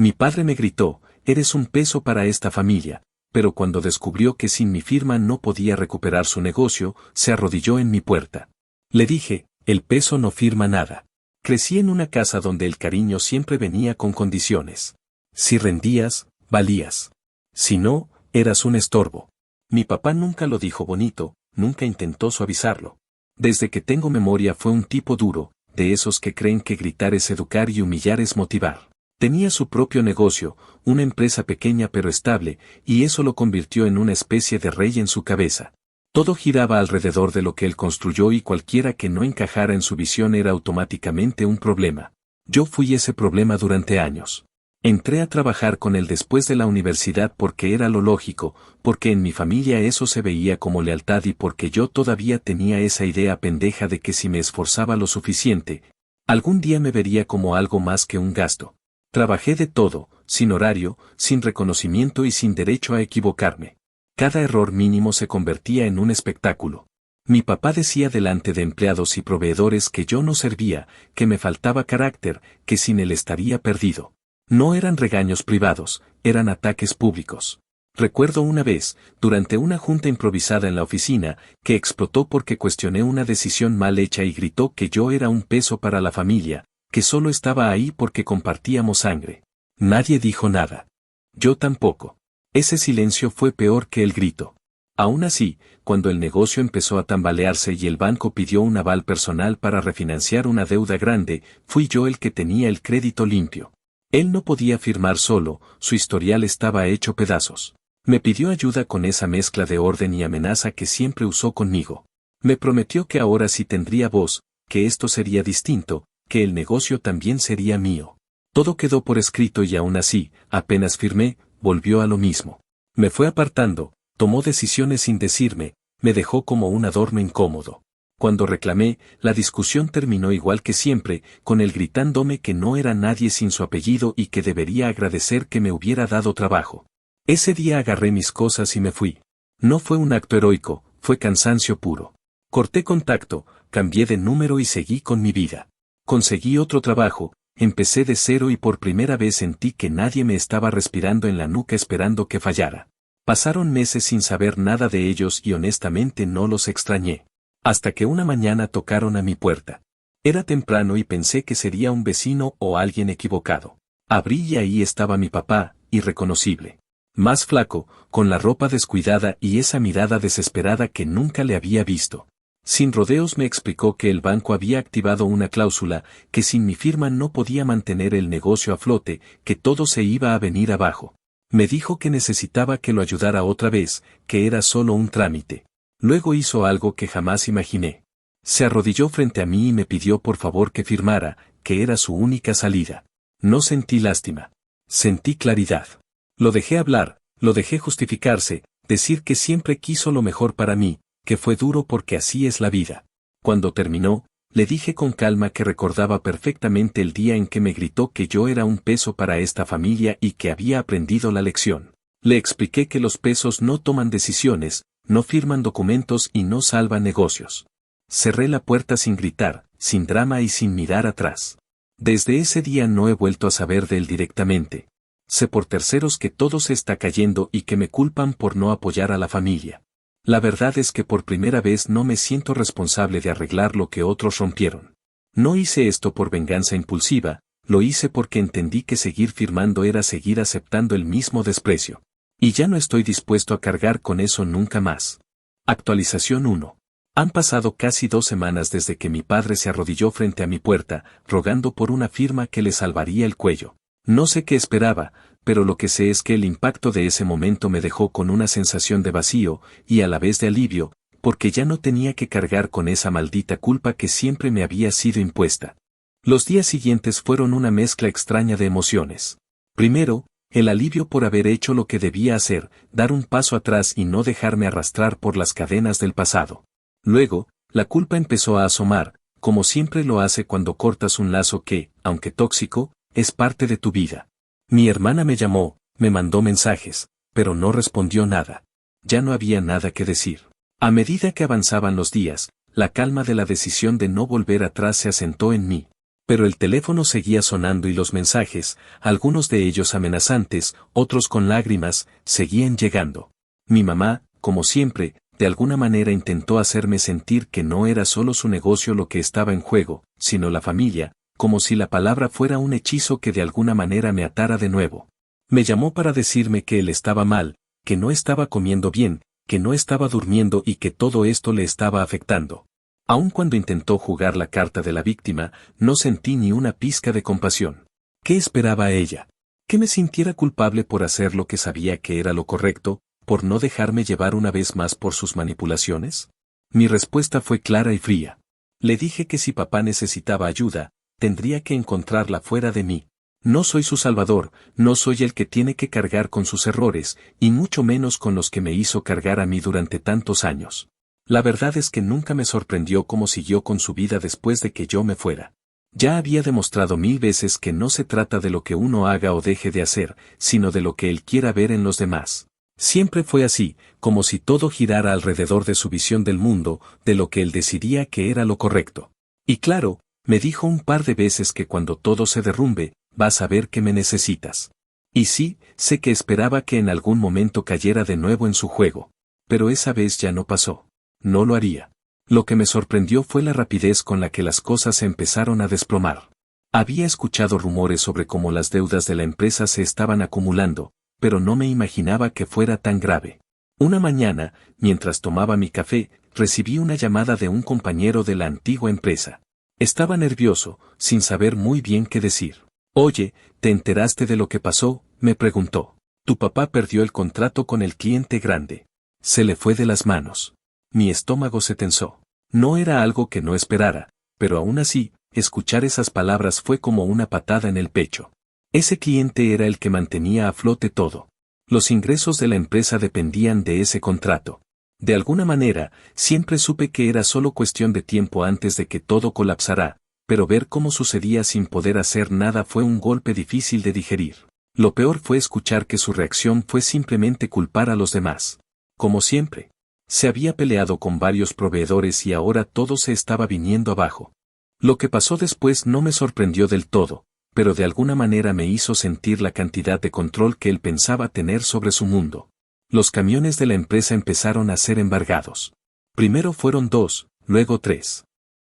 Mi padre me gritó, eres un peso para esta familia, pero cuando descubrió que sin mi firma no podía recuperar su negocio, se arrodilló en mi puerta. Le dije, el peso no firma nada. Crecí en una casa donde el cariño siempre venía con condiciones. Si rendías, valías. Si no, eras un estorbo. Mi papá nunca lo dijo bonito, nunca intentó suavizarlo. Desde que tengo memoria fue un tipo duro, de esos que creen que gritar es educar y humillar es motivar. Tenía su propio negocio, una empresa pequeña pero estable, y eso lo convirtió en una especie de rey en su cabeza. Todo giraba alrededor de lo que él construyó y cualquiera que no encajara en su visión era automáticamente un problema. Yo fui ese problema durante años. Entré a trabajar con él después de la universidad porque era lo lógico, porque en mi familia eso se veía como lealtad y porque yo todavía tenía esa idea pendeja de que si me esforzaba lo suficiente, algún día me vería como algo más que un gasto. Trabajé de todo, sin horario, sin reconocimiento y sin derecho a equivocarme. Cada error mínimo se convertía en un espectáculo. Mi papá decía delante de empleados y proveedores que yo no servía, que me faltaba carácter, que sin él estaría perdido. No eran regaños privados, eran ataques públicos. Recuerdo una vez, durante una junta improvisada en la oficina, que explotó porque cuestioné una decisión mal hecha y gritó que yo era un peso para la familia, que solo estaba ahí porque compartíamos sangre. Nadie dijo nada. Yo tampoco. Ese silencio fue peor que el grito. Aún así, cuando el negocio empezó a tambalearse y el banco pidió un aval personal para refinanciar una deuda grande, fui yo el que tenía el crédito limpio. Él no podía firmar solo, su historial estaba hecho pedazos. Me pidió ayuda con esa mezcla de orden y amenaza que siempre usó conmigo. Me prometió que ahora sí tendría voz, que esto sería distinto, que el negocio también sería mío. Todo quedó por escrito y aún así, apenas firmé, volvió a lo mismo. Me fue apartando, tomó decisiones sin decirme, me dejó como un adorno incómodo. Cuando reclamé, la discusión terminó igual que siempre, con él gritándome que no era nadie sin su apellido y que debería agradecer que me hubiera dado trabajo. Ese día agarré mis cosas y me fui. No fue un acto heroico, fue cansancio puro. Corté contacto, cambié de número y seguí con mi vida. Conseguí otro trabajo, empecé de cero y por primera vez sentí que nadie me estaba respirando en la nuca esperando que fallara. Pasaron meses sin saber nada de ellos y honestamente no los extrañé. Hasta que una mañana tocaron a mi puerta. Era temprano y pensé que sería un vecino o alguien equivocado. Abrí y ahí estaba mi papá, irreconocible. Más flaco, con la ropa descuidada y esa mirada desesperada que nunca le había visto. Sin rodeos me explicó que el banco había activado una cláusula, que sin mi firma no podía mantener el negocio a flote, que todo se iba a venir abajo. Me dijo que necesitaba que lo ayudara otra vez, que era solo un trámite. Luego hizo algo que jamás imaginé. Se arrodilló frente a mí y me pidió por favor que firmara, que era su única salida. No sentí lástima. Sentí claridad. Lo dejé hablar, lo dejé justificarse, decir que siempre quiso lo mejor para mí, que fue duro porque así es la vida. Cuando terminó, le dije con calma que recordaba perfectamente el día en que me gritó que yo era un peso para esta familia y que había aprendido la lección. Le expliqué que los pesos no toman decisiones, no firman documentos y no salvan negocios. Cerré la puerta sin gritar, sin drama y sin mirar atrás. Desde ese día no he vuelto a saber de él directamente. Sé por terceros que todo se está cayendo y que me culpan por no apoyar a la familia. La verdad es que por primera vez no me siento responsable de arreglar lo que otros rompieron. No hice esto por venganza impulsiva, lo hice porque entendí que seguir firmando era seguir aceptando el mismo desprecio. Y ya no estoy dispuesto a cargar con eso nunca más. Actualización 1. Han pasado casi 2 semanas desde que mi padre se arrodilló frente a mi puerta, rogando por una firma que le salvaría el cuello. No sé qué esperaba, pero lo que sé es que el impacto de ese momento me dejó con una sensación de vacío, y a la vez de alivio, porque ya no tenía que cargar con esa maldita culpa que siempre me había sido impuesta. Los días siguientes fueron una mezcla extraña de emociones. Primero, el alivio por haber hecho lo que debía hacer, dar un paso atrás y no dejarme arrastrar por las cadenas del pasado. Luego, la culpa empezó a asomar, como siempre lo hace cuando cortas un lazo que, aunque tóxico, es parte de tu vida. Mi hermana me llamó, me mandó mensajes, pero no respondió nada. Ya no había nada que decir. A medida que avanzaban los días, la calma de la decisión de no volver atrás se asentó en mí. Pero el teléfono seguía sonando y los mensajes, algunos de ellos amenazantes, otros con lágrimas, seguían llegando. Mi mamá, como siempre, de alguna manera intentó hacerme sentir que no era solo su negocio lo que estaba en juego, sino la familia, como si la palabra fuera un hechizo que de alguna manera me atara de nuevo. Me llamó para decirme que él estaba mal, que no estaba comiendo bien, que no estaba durmiendo y que todo esto le estaba afectando. Aun cuando intentó jugar la carta de la víctima, no sentí ni una pizca de compasión. ¿Qué esperaba ella? ¿Que me sintiera culpable por hacer lo que sabía que era lo correcto, por no dejarme llevar una vez más por sus manipulaciones? Mi respuesta fue clara y fría. Le dije que si papá necesitaba ayuda, tendría que encontrarla fuera de mí. No soy su salvador, no soy el que tiene que cargar con sus errores, y mucho menos con los que me hizo cargar a mí durante tantos años. La verdad es que nunca me sorprendió cómo siguió con su vida después de que yo me fuera. Ya había demostrado 1000 veces que no se trata de lo que uno haga o deje de hacer, sino de lo que él quiera ver en los demás. Siempre fue así, como si todo girara alrededor de su visión del mundo, de lo que él decidía que era lo correcto. Y claro, me dijo un par de veces que cuando todo se derrumbe, vas a ver que me necesitas. Y sí, sé que esperaba que en algún momento cayera de nuevo en su juego. Pero esa vez ya no pasó. No lo haría. Lo que me sorprendió fue la rapidez con la que las cosas se empezaron a desplomar. Había escuchado rumores sobre cómo las deudas de la empresa se estaban acumulando, pero no me imaginaba que fuera tan grave. Una mañana, mientras tomaba mi café, recibí una llamada de un compañero de la antigua empresa. Estaba nervioso, sin saber muy bien qué decir. Oye, ¿te enteraste de lo que pasó?, me preguntó. Tu papá perdió el contrato con el cliente grande. Se le fue de las manos. Mi estómago se tensó. No era algo que no esperara, pero aún así, escuchar esas palabras fue como una patada en el pecho. Ese cliente era el que mantenía a flote todo. Los ingresos de la empresa dependían de ese contrato. De alguna manera, siempre supe que era solo cuestión de tiempo antes de que todo colapsara, pero ver cómo sucedía sin poder hacer nada fue un golpe difícil de digerir. Lo peor fue escuchar que su reacción fue simplemente culpar a los demás. Como siempre. Se había peleado con varios proveedores y ahora todo se estaba viniendo abajo. Lo que pasó después no me sorprendió del todo, pero de alguna manera me hizo sentir la cantidad de control que él pensaba tener sobre su mundo. Los camiones de la empresa empezaron a ser embargados. Primero fueron 2, luego 3.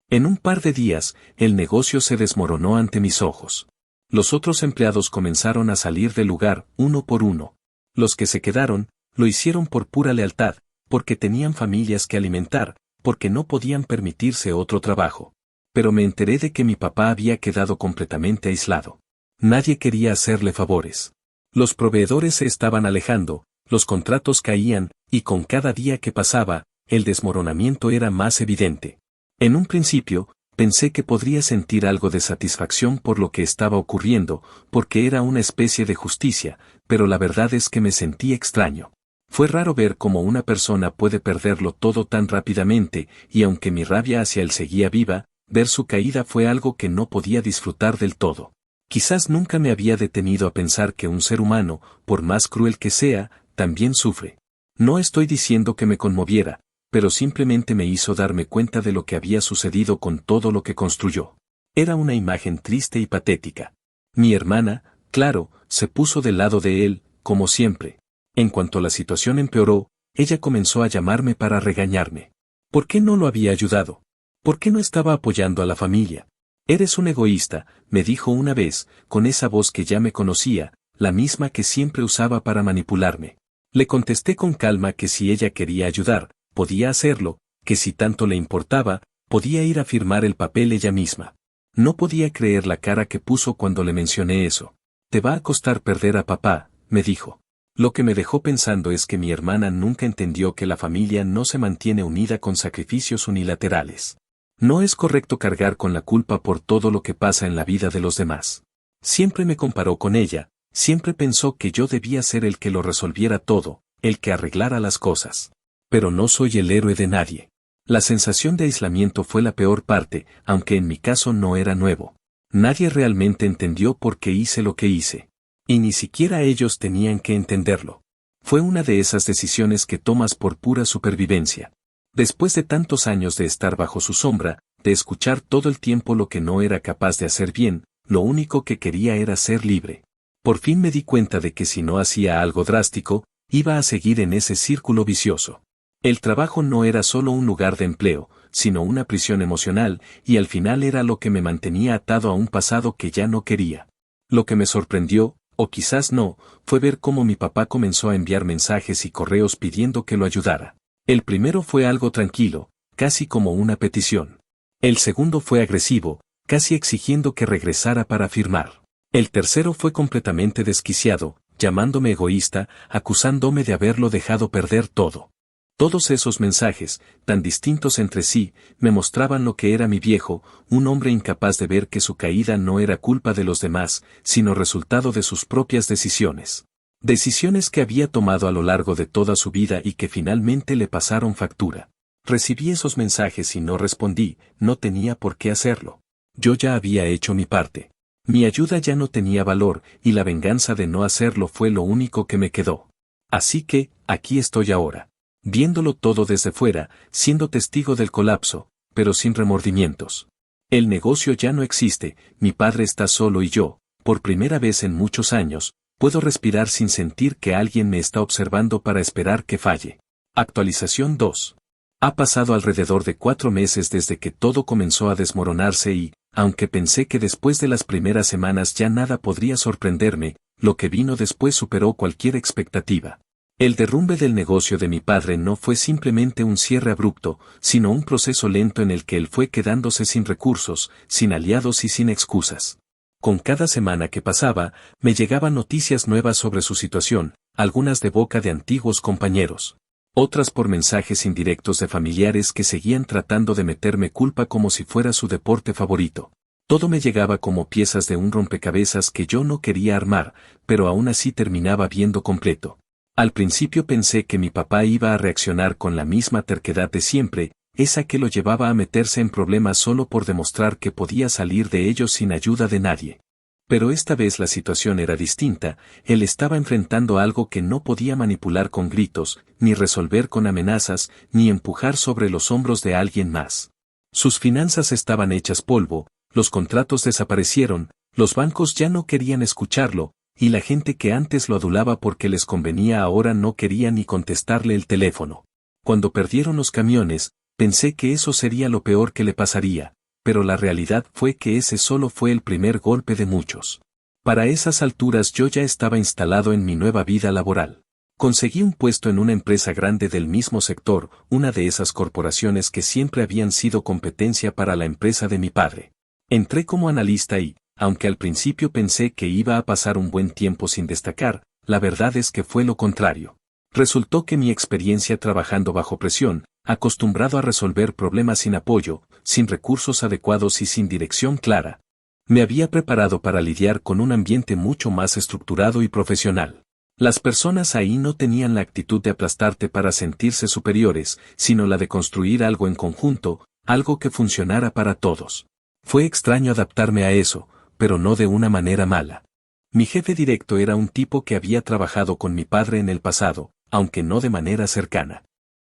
En un par de días, el negocio se desmoronó ante mis ojos. Los otros empleados comenzaron a salir del lugar, uno por uno. Los que se quedaron, lo hicieron por pura lealtad, porque tenían familias que alimentar, porque no podían permitirse otro trabajo. Pero me enteré de que mi papá había quedado completamente aislado. Nadie quería hacerle favores. Los proveedores se estaban alejando, los contratos caían, y con cada día que pasaba, el desmoronamiento era más evidente. En un principio, pensé que podría sentir algo de satisfacción por lo que estaba ocurriendo, porque era una especie de justicia, pero la verdad es que me sentí extraño. Fue raro ver cómo una persona puede perderlo todo tan rápidamente, y aunque mi rabia hacia él seguía viva, ver su caída fue algo que no podía disfrutar del todo. Quizás nunca me había detenido a pensar que un ser humano, por más cruel que sea, también sufre. No estoy diciendo que me conmoviera, pero simplemente me hizo darme cuenta de lo que había sucedido con todo lo que construyó. Era una imagen triste y patética. Mi hermana, claro, se puso del lado de él, como siempre. En cuanto la situación empeoró, ella comenzó a llamarme para regañarme. ¿Por qué no lo había ayudado? ¿Por qué no estaba apoyando a la familia? Eres un egoísta, me dijo una vez, con esa voz que ya me conocía, la misma que siempre usaba para manipularme. Le contesté con calma que si ella quería ayudar, podía hacerlo, que si tanto le importaba, podía ir a firmar el papel ella misma. No podía creer la cara que puso cuando le mencioné eso. Te va a costar perder a papá, me dijo. Lo que me dejó pensando es que mi hermana nunca entendió que la familia no se mantiene unida con sacrificios unilaterales. No es correcto cargar con la culpa por todo lo que pasa en la vida de los demás. Siempre me comparó con ella, siempre pensó que yo debía ser el que lo resolviera todo, el que arreglara las cosas. Pero no soy el héroe de nadie. La sensación de aislamiento fue la peor parte, aunque en mi caso no era nuevo. Nadie realmente entendió por qué hice lo que hice. Y ni siquiera ellos tenían que entenderlo. Fue una de esas decisiones que tomas por pura supervivencia. Después de tantos años de estar bajo su sombra, de escuchar todo el tiempo lo que no era capaz de hacer bien, lo único que quería era ser libre. Por fin me di cuenta de que si no hacía algo drástico, iba a seguir en ese círculo vicioso. El trabajo no era solo un lugar de empleo, sino una prisión emocional, y al final era lo que me mantenía atado a un pasado que ya no quería. Lo que me sorprendió, o quizás no, fue ver cómo mi papá comenzó a enviar mensajes y correos pidiendo que lo ayudara. El primero fue algo tranquilo, casi como una petición. El segundo fue agresivo, casi exigiendo que regresara para firmar. El tercero fue completamente desquiciado, llamándome egoísta, acusándome de haberlo dejado perder todo. Todos esos mensajes, tan distintos entre sí, me mostraban lo que era mi viejo, un hombre incapaz de ver que su caída no era culpa de los demás, sino resultado de sus propias decisiones. Decisiones que había tomado a lo largo de toda su vida y que finalmente le pasaron factura. Recibí esos mensajes y no respondí, no tenía por qué hacerlo. Yo ya había hecho mi parte. Mi ayuda ya no tenía valor, y la venganza de no hacerlo fue lo único que me quedó. Así que, aquí estoy ahora. Viéndolo todo desde fuera, siendo testigo del colapso, pero sin remordimientos. El negocio ya no existe, mi padre está solo y yo, por primera vez en muchos años, puedo respirar sin sentir que alguien me está observando para esperar que falle. Actualización 2. Ha pasado alrededor de 4 meses desde que todo comenzó a desmoronarse y, aunque pensé que después de las primeras semanas ya nada podría sorprenderme, lo que vino después superó cualquier expectativa. El derrumbe del negocio de mi padre no fue simplemente un cierre abrupto, sino un proceso lento en el que él fue quedándose sin recursos, sin aliados y sin excusas. Con cada semana que pasaba, me llegaban noticias nuevas sobre su situación, algunas de boca de antiguos compañeros. Otras por mensajes indirectos de familiares que seguían tratando de meterme culpa como si fuera su deporte favorito. Todo me llegaba como piezas de un rompecabezas que yo no quería armar, pero aún así terminaba viendo completo. Al principio pensé que mi papá iba a reaccionar con la misma terquedad de siempre, esa que lo llevaba a meterse en problemas solo por demostrar que podía salir de ellos sin ayuda de nadie. Pero esta vez la situación era distinta, él estaba enfrentando algo que no podía manipular con gritos, ni resolver con amenazas, ni empujar sobre los hombros de alguien más. Sus finanzas estaban hechas polvo, los contratos desaparecieron, los bancos ya no querían escucharlo, y la gente que antes lo adulaba porque les convenía ahora no quería ni contestarle el teléfono. Cuando perdieron los camiones, pensé que eso sería lo peor que le pasaría, pero la realidad fue que ese solo fue el primer golpe de muchos. Para esas alturas yo ya estaba instalado en mi nueva vida laboral. Conseguí un puesto en una empresa grande del mismo sector, una de esas corporaciones que siempre habían sido competencia para la empresa de mi padre. Entré como analista y, aunque al principio pensé que iba a pasar un buen tiempo sin destacar, la verdad es que fue lo contrario. Resultó que mi experiencia trabajando bajo presión, acostumbrado a resolver problemas sin apoyo, sin recursos adecuados y sin dirección clara, me había preparado para lidiar con un ambiente mucho más estructurado y profesional. Las personas ahí no tenían la actitud de aplastarte para sentirse superiores, sino la de construir algo en conjunto, algo que funcionara para todos. Fue extraño adaptarme a eso, pero no de una manera mala. Mi jefe directo era un tipo que había trabajado con mi padre en el pasado, aunque no de manera cercana.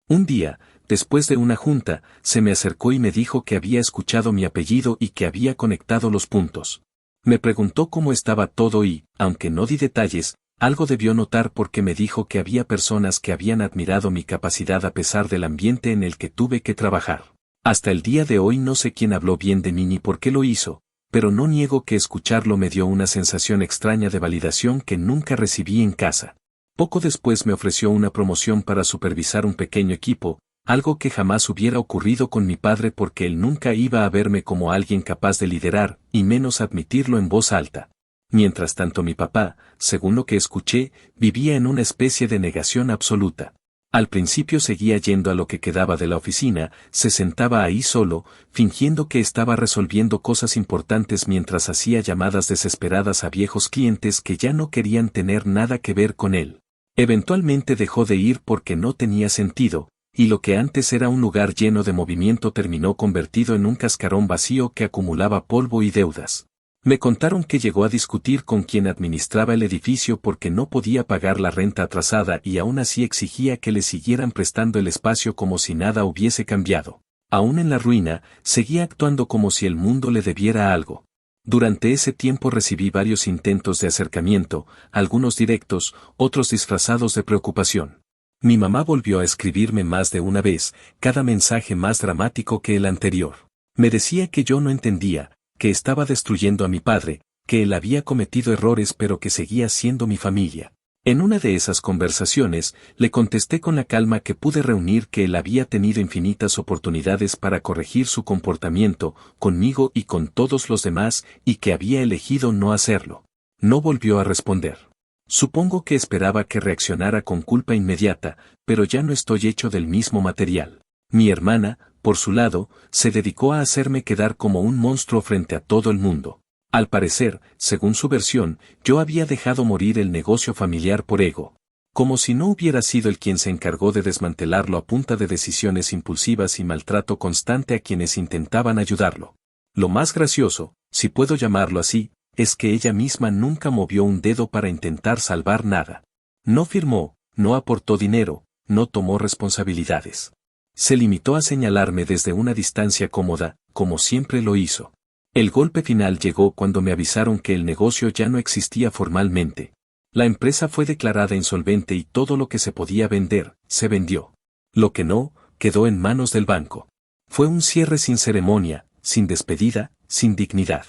Un día, después de una junta, se me acercó y me dijo que había escuchado mi apellido y que había conectado los puntos. Me preguntó cómo estaba todo y, aunque no di detalles, algo debió notar porque me dijo que había personas que habían admirado mi capacidad a pesar del ambiente en el que tuve que trabajar. Hasta el día de hoy no sé quién habló bien de mí ni por qué lo hizo, pero no niego que escucharlo me dio una sensación extraña de validación que nunca recibí en casa. Poco después me ofreció una promoción para supervisar un pequeño equipo, algo que jamás hubiera ocurrido con mi padre porque él nunca iba a verme como alguien capaz de liderar, y menos admitirlo en voz alta. Mientras tanto mi papá, según lo que escuché, vivía en una especie de negación absoluta. Al principio seguía yendo a lo que quedaba de la oficina, se sentaba ahí solo, fingiendo que estaba resolviendo cosas importantes mientras hacía llamadas desesperadas a viejos clientes que ya no querían tener nada que ver con él. Eventualmente dejó de ir porque no tenía sentido, y lo que antes era un lugar lleno de movimiento terminó convertido en un cascarón vacío que acumulaba polvo y deudas. Me contaron que llegó a discutir con quien administraba el edificio porque no podía pagar la renta atrasada y aún así exigía que le siguieran prestando el espacio como si nada hubiese cambiado. Aún en la ruina, seguía actuando como si el mundo le debiera algo. Durante ese tiempo recibí varios intentos de acercamiento, algunos directos, otros disfrazados de preocupación. Mi mamá volvió a escribirme más de una vez, cada mensaje más dramático que el anterior. Me decía que yo no entendía, que estaba destruyendo a mi padre, que él había cometido errores pero que seguía siendo mi familia. En una de esas conversaciones, le contesté con la calma que pude reunir que él había tenido infinitas oportunidades para corregir su comportamiento, conmigo y con todos los demás, y que había elegido no hacerlo. No volvió a responder. Supongo que esperaba que reaccionara con culpa inmediata, pero ya no estoy hecho del mismo material. Mi hermana, por su lado, se dedicó a hacerme quedar como un monstruo frente a todo el mundo. Al parecer, según su versión, yo había dejado morir el negocio familiar por ego. Como si no hubiera sido él quien se encargó de desmantelarlo a punta de decisiones impulsivas y maltrato constante a quienes intentaban ayudarlo. Lo más gracioso, si puedo llamarlo así, es que ella misma nunca movió un dedo para intentar salvar nada. No firmó, no aportó dinero, no tomó responsabilidades. Se limitó a señalarme desde una distancia cómoda, como siempre lo hizo. El golpe final llegó cuando me avisaron que el negocio ya no existía formalmente. La empresa fue declarada insolvente y todo lo que se podía vender, se vendió. Lo que no, quedó en manos del banco. Fue un cierre sin ceremonia, sin despedida, sin dignidad.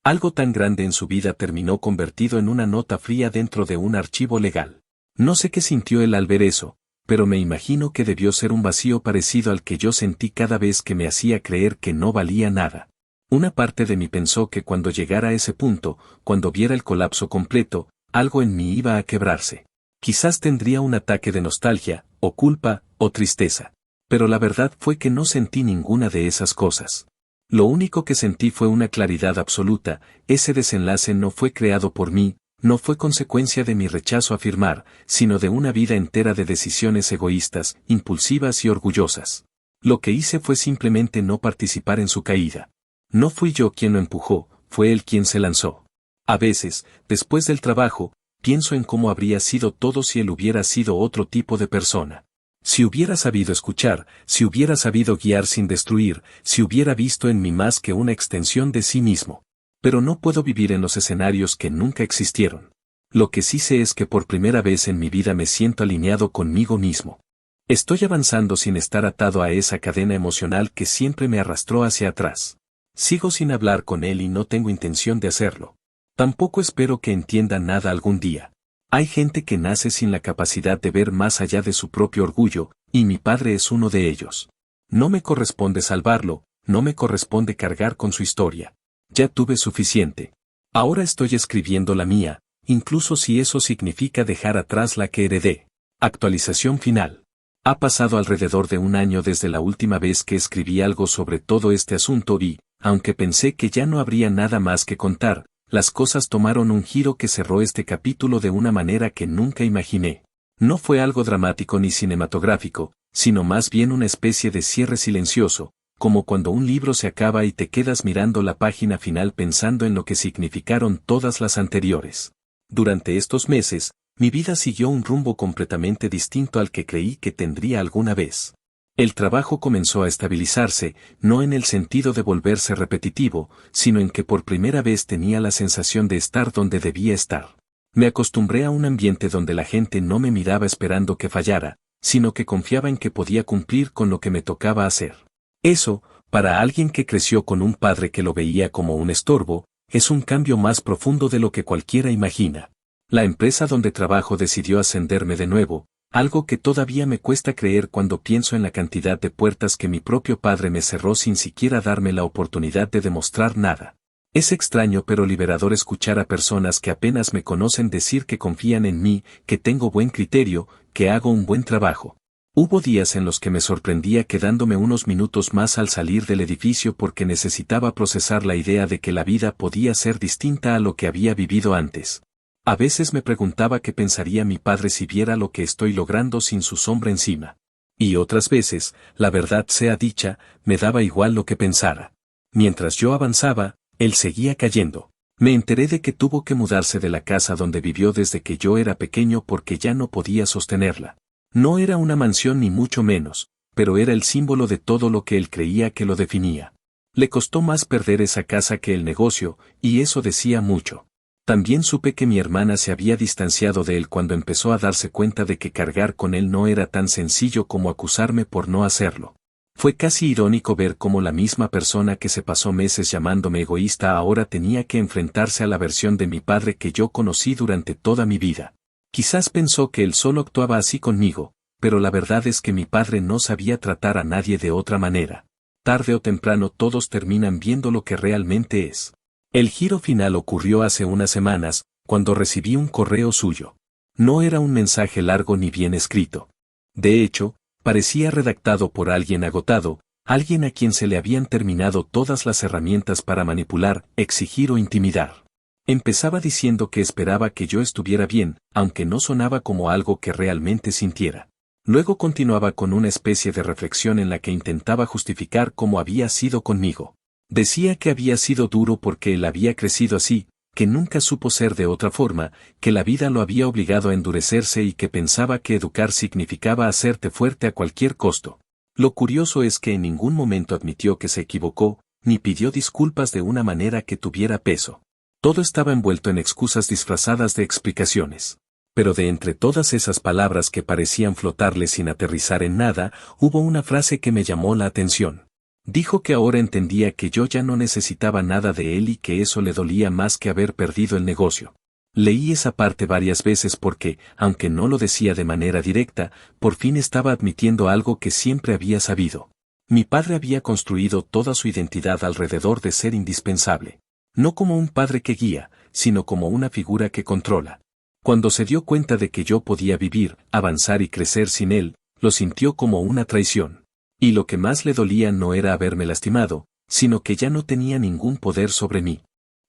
Algo tan grande en su vida terminó convertido en una nota fría dentro de un archivo legal. No sé qué sintió él al ver eso, pero me imagino que debió ser un vacío parecido al que yo sentí cada vez que me hacía creer que no valía nada. Una parte de mí pensó que cuando llegara a ese punto, cuando viera el colapso completo, algo en mí iba a quebrarse. Quizás tendría un ataque de nostalgia, o culpa, o tristeza. Pero la verdad fue que no sentí ninguna de esas cosas. Lo único que sentí fue una claridad absoluta. Ese desenlace no fue creado por mí, no fue consecuencia de mi rechazo a firmar, sino de una vida entera de decisiones egoístas, impulsivas y orgullosas. Lo que hice fue simplemente no participar en su caída. No fui yo quien lo empujó, fue él quien se lanzó. A veces, después del trabajo, pienso en cómo habría sido todo si él hubiera sido otro tipo de persona. Si hubiera sabido escuchar, si hubiera sabido guiar sin destruir, si hubiera visto en mí más que una extensión de sí mismo. Pero no puedo vivir en los escenarios que nunca existieron. Lo que sí sé es que por primera vez en mi vida me siento alineado conmigo mismo. Estoy avanzando sin estar atado a esa cadena emocional que siempre me arrastró hacia atrás. Sigo sin hablar con él y no tengo intención de hacerlo. Tampoco espero que entienda nada algún día. Hay gente que nace sin la capacidad de ver más allá de su propio orgullo, y mi padre es uno de ellos. No me corresponde salvarlo, no me corresponde cargar con su historia. Ya tuve suficiente. Ahora estoy escribiendo la mía, incluso si eso significa dejar atrás la que heredé. Actualización final. Ha pasado alrededor de un año desde la última vez que escribí algo sobre todo este asunto y, aunque pensé que ya no habría nada más que contar, las cosas tomaron un giro que cerró este capítulo de una manera que nunca imaginé. No fue algo dramático ni cinematográfico, sino más bien una especie de cierre silencioso, como cuando un libro se acaba y te quedas mirando la página final pensando en lo que significaron todas las anteriores. Durante estos meses, mi vida siguió un rumbo completamente distinto al que creí que tendría alguna vez. El trabajo comenzó a estabilizarse, no en el sentido de volverse repetitivo, sino en que por primera vez tenía la sensación de estar donde debía estar. Me acostumbré a un ambiente donde la gente no me miraba esperando que fallara, sino que confiaba en que podía cumplir con lo que me tocaba hacer. Eso, para alguien que creció con un padre que lo veía como un estorbo, es un cambio más profundo de lo que cualquiera imagina. La empresa donde trabajo decidió ascenderme de nuevo, algo que todavía me cuesta creer cuando pienso en la cantidad de puertas que mi propio padre me cerró sin siquiera darme la oportunidad de demostrar nada. Es extraño pero liberador escuchar a personas que apenas me conocen decir que confían en mí, que tengo buen criterio, que hago un buen trabajo. Hubo días en los que me sorprendía quedándome unos minutos más al salir del edificio porque necesitaba procesar la idea de que la vida podía ser distinta a lo que había vivido antes. A veces me preguntaba qué pensaría mi padre si viera lo que estoy logrando sin su sombra encima. Y otras veces, la verdad sea dicha, me daba igual lo que pensara. Mientras yo avanzaba, él seguía cayendo. Me enteré de que tuvo que mudarse de la casa donde vivió desde que yo era pequeño porque ya no podía sostenerla. No era una mansión ni mucho menos, pero era el símbolo de todo lo que él creía que lo definía. Le costó más perder esa casa que el negocio, y eso decía mucho. También supe que mi hermana se había distanciado de él cuando empezó a darse cuenta de que cargar con él no era tan sencillo como acusarme por no hacerlo. Fue casi irónico ver cómo la misma persona que se pasó meses llamándome egoísta ahora tenía que enfrentarse a la versión de mi padre que yo conocí durante toda mi vida. Quizás pensó que él solo actuaba así conmigo, pero la verdad es que mi padre no sabía tratar a nadie de otra manera. Tarde o temprano todos terminan viendo lo que realmente es. El giro final ocurrió hace unas semanas, cuando recibí un correo suyo. No era un mensaje largo ni bien escrito. De hecho, parecía redactado por alguien agotado, alguien a quien se le habían terminado todas las herramientas para manipular, exigir o intimidar. Empezaba diciendo que esperaba que yo estuviera bien, aunque no sonaba como algo que realmente sintiera. Luego continuaba con una especie de reflexión en la que intentaba justificar cómo había sido conmigo. Decía que había sido duro porque él había crecido así, que nunca supo ser de otra forma, que la vida lo había obligado a endurecerse y que pensaba que educar significaba hacerte fuerte a cualquier costo. Lo curioso es que en ningún momento admitió que se equivocó, ni pidió disculpas de una manera que tuviera peso. Todo estaba envuelto en excusas disfrazadas de explicaciones. Pero de entre todas esas palabras que parecían flotarle sin aterrizar en nada, hubo una frase que me llamó la atención. Dijo que ahora entendía que yo ya no necesitaba nada de él y que eso le dolía más que haber perdido el negocio. Leí esa parte varias veces porque, aunque no lo decía de manera directa, por fin estaba admitiendo algo que siempre había sabido. Mi padre había construido toda su identidad alrededor de ser indispensable. No como un padre que guía, sino como una figura que controla. Cuando se dio cuenta de que yo podía vivir, avanzar y crecer sin él, lo sintió como una traición. Y lo que más le dolía no era haberme lastimado, sino que ya no tenía ningún poder sobre mí.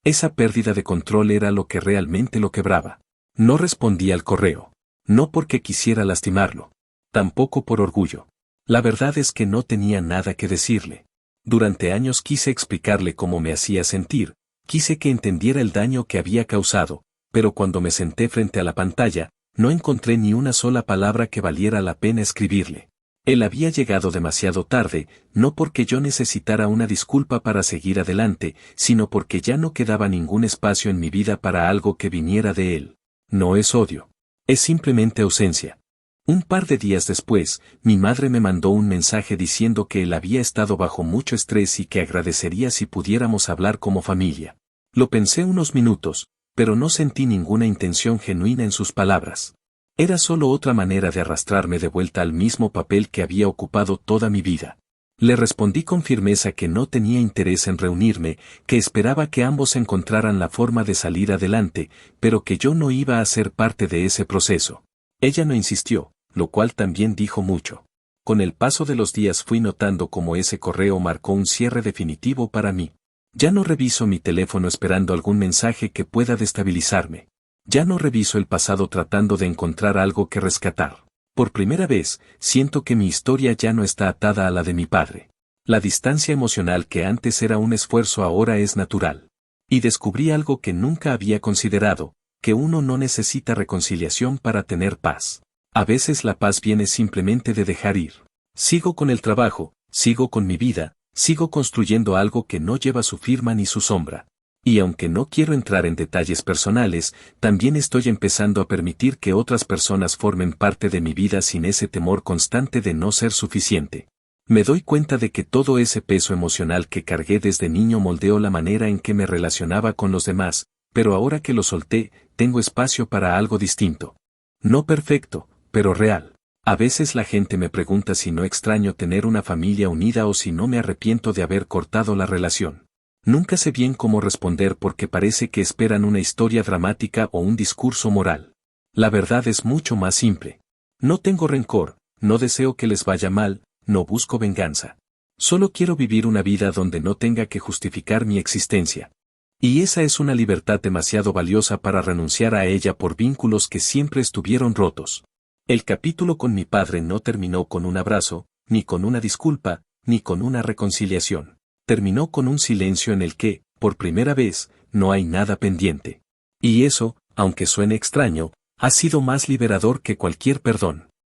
Esa pérdida de control era lo que realmente lo quebraba. No respondí al correo. No porque quisiera lastimarlo. Tampoco por orgullo. La verdad es que no tenía nada que decirle. Durante años quise explicarle cómo me hacía sentir, quise que entendiera el daño que había causado, pero cuando me senté frente a la pantalla, no encontré ni una sola palabra que valiera la pena escribirle. Él había llegado demasiado tarde, no porque yo necesitara una disculpa para seguir adelante, sino porque ya no quedaba ningún espacio en mi vida para algo que viniera de él. No es odio. Es simplemente ausencia. Un par de días después, mi madre me mandó un mensaje diciendo que él había estado bajo mucho estrés y que agradecería si pudiéramos hablar como familia. Lo pensé unos minutos, pero no sentí ninguna intención genuina en sus palabras. Era solo otra manera de arrastrarme de vuelta al mismo papel que había ocupado toda mi vida. Le respondí con firmeza que no tenía interés en reunirme, que esperaba que ambos encontraran la forma de salir adelante, pero que yo no iba a ser parte de ese proceso. Ella no insistió, lo cual también dijo mucho. Con el paso de los días fui notando cómo ese correo marcó un cierre definitivo para mí. Ya no reviso mi teléfono esperando algún mensaje que pueda destabilizarme. Ya no reviso el pasado tratando de encontrar algo que rescatar. Por primera vez, siento que mi historia ya no está atada a la de mi padre. La distancia emocional que antes era un esfuerzo ahora es natural. Y descubrí algo que nunca había considerado, que uno no necesita reconciliación para tener paz. A veces la paz viene simplemente de dejar ir. Sigo con el trabajo, sigo con mi vida, sigo construyendo algo que no lleva su firma ni su sombra. Y aunque no quiero entrar en detalles personales, también estoy empezando a permitir que otras personas formen parte de mi vida sin ese temor constante de no ser suficiente. Me doy cuenta de que todo ese peso emocional que cargué desde niño moldeó la manera en que me relacionaba con los demás, pero ahora que lo solté, tengo espacio para algo distinto. No perfecto, pero real. A veces la gente me pregunta si no extraño tener una familia unida o si no me arrepiento de haber cortado la relación. Nunca sé bien cómo responder porque parece que esperan una historia dramática o un discurso moral. La verdad es mucho más simple. No tengo rencor, no deseo que les vaya mal, no busco venganza. Solo quiero vivir una vida donde no tenga que justificar mi existencia. Y esa es una libertad demasiado valiosa para renunciar a ella por vínculos que siempre estuvieron rotos. El capítulo con mi padre no terminó con un abrazo, ni con una disculpa, ni con una reconciliación. Terminó con un silencio en el que, por primera vez, no hay nada pendiente. Y eso, aunque suene extraño, ha sido más liberador que cualquier perdón.